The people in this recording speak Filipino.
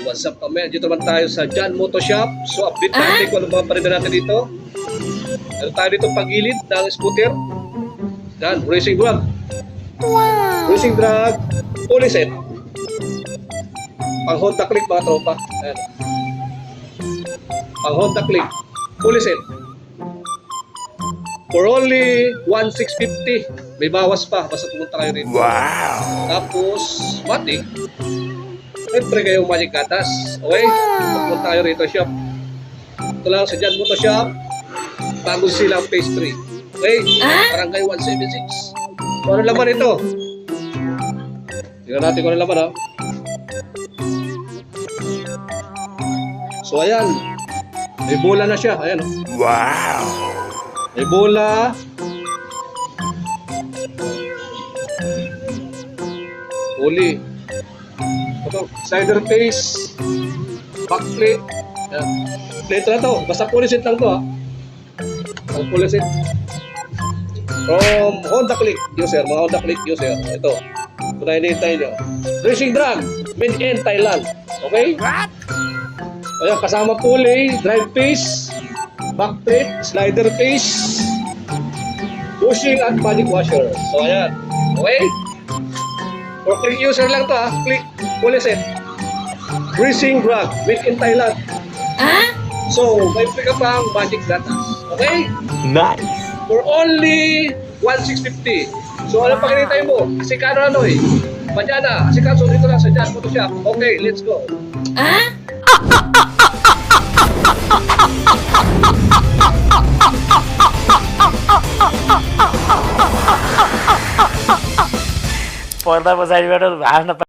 What's up kami? Dito naman tayo sa John Moto Shop. So update natin kung ano mga parinda natin dito. Meron tayo dito pagilid ng scooter. Yan, racing drag. Wow! Racing drag, fully set. Pang Honda Click mga tropa. Ayan. Pang Honda Click, fully set. For only 1,650. May bawas pa, basta pumunta kayo rito. Wow! Tapos, matik. Siyempre kayong magic gatas. Okay? Pumunta kayo rito shop. Ito lang sa John Moto Shop. Bago silang phase 3. Okay? Barangay 176. So, ano laman ito? Tingnan natin kung ano laman, ha? So, ayan. May bola na siya. Ayan, oh. Wow! May bola. Uli. Ito, slider face. Back plate. Ayan. Plate na to. Basta pulisit lang to, ha. Ang pulisit. From Honda Click user. Mga Honda Click user. Ito. Ito na hinihintay nyo. Racing drag. Made in Thailand. Okay? What? Ayan, kasama pulley, drive face, back plate, slider face, bushing at magic washer. So ayan. Okay? For click user lang to, ha. Click, pulley set. Racing drag. Made in Thailand. So, may free ka pang magic gatas. Okay? Nice! For only 1,650. So, ano pa kinitay mo? Asikano ano eh? Madyana, asikano dito lang sa John Moto Shop. Okay, let's go. पर्दा पछाडिबाट हाँस्न